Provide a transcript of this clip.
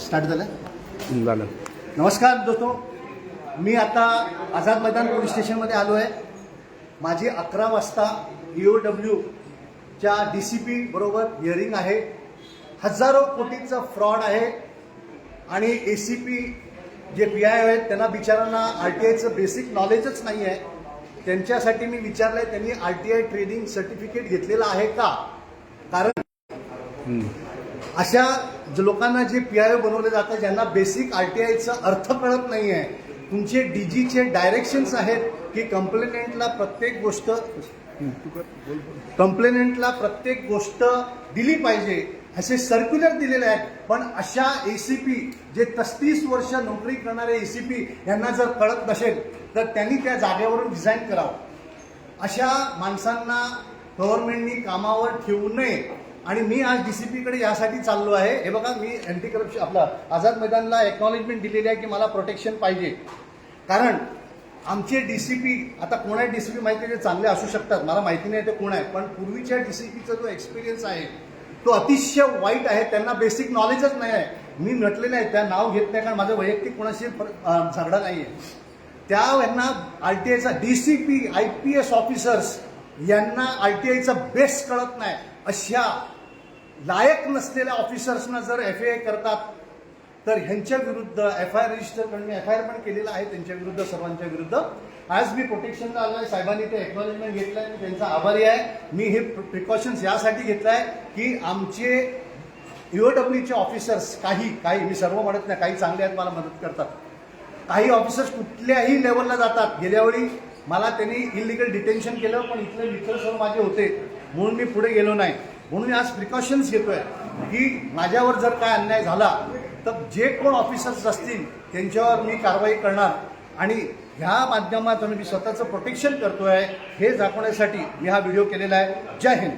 Start झालं. नमस्कार दोस्तों, मी आता आझाद मैदान पोलीस स्टेशनमध्ये आलो आहे. माझी 11 वाजता EOWच्या DCP बरोबर हिअरिंग आहे. हजारो कोटीचा फ्रॉड आहे आणि ACP जे PI आहेत त्यांना बिचारांना RTIचं बेसिक नॉलेजच नाही आहे. त्यांच्यासाठी मी विचारलंय त्यांनी RTI ट्रेनिंग सर्टिफिकेट घेतलेलं आहे का. कारण अशा लोकांना जे PIO बनवले जातात ज्यांना बेसिक RTIचा अर्थ कळत नाही आहे. तुमचे DGचे डायरेक्शन्स आहेत की कंप्लेनेंटला प्रत्येक गोष्ट दिली पाहिजे असे सर्क्युलर दिलेले आहेत. पण अशा ACP जे 35 वर्ष नोकरी करणारे ACP यांना जर कळत नसेल तर त्यांनी त्या जागेवरून रिझाईन करावं. अशा माणसांना गव्हर्नमेंटनी कामावर ठेवू नये. आणि मी आज DCPकडे यासाठी चाललो आहे. हे बघा, मी अँटी करप्शन आपला आझाद मैदानला एक्नॉलेजमेंट दिलेली आहे की मला प्रोटेक्शन पाहिजे. कारण आमचे DCP आता कोण आहे DCP माहिती आहे, ते चांगले असू शकतात, मला माहिती नाही ते कोण आहे. पण पूर्वीच्या DCPचा जो एक्सपिरियन्स आहे तो अतिशय वाईट आहे. त्यांना बेसिक नॉलेजच नाही आहे. मी म्हटलेलं आहे, त्या नाव घेत नाही कारण माझं वैयक्तिक कोणाशी झगडा नाही आहे. त्या यांना RTIचा DCP IPS ऑफिसर्स यांना RTIचा बेस कळत नाही. अशा लायक नसलेल्या ऑफिसर्सना जर FIR करतात तर ह्यांच्या विरुद्ध FIR रजिस्टर करणे, FIR पण केलेला आहे त्यांच्या विरुद्ध, सर्वांच्या विरुद्ध. आज मी प्रोटेक्शनला आलो आहे. साहेबांनी ते एक्नॉलेजमेंट घेतलं आहे, मी त्यांचा आभारी आहे. मी हे प्रिकॉशन्स यासाठी घेतलं आहे की आमचे EOWचे ऑफिसर्स काही मी सर्व म्हणत नाही, काही चांगले आहेत, मला मदत करतात. काही ऑफिसर्स कुठल्याही लेवलला जातात. गेल्यावेळी मला त्यांनी इलिगल डिटेन्शन केलं, पण इथले मित्र सर्व माझे होते म्हणून मी पुढे गेलो नाही. म्हणून आज प्रिकॉशन्स घेतोय की माझ्यावर जर काय अन्याय झाला तर जे कोण ऑफिसर्स असतील त्यांच्यावर मी कारवाई करणार. आणि ह्या माध्यमातून मी स्वतःचं प्रोटेक्शन करतोय हे दाखवण्यासाठी मी हा व्हिडिओ केलेला आहे. जय हिंद.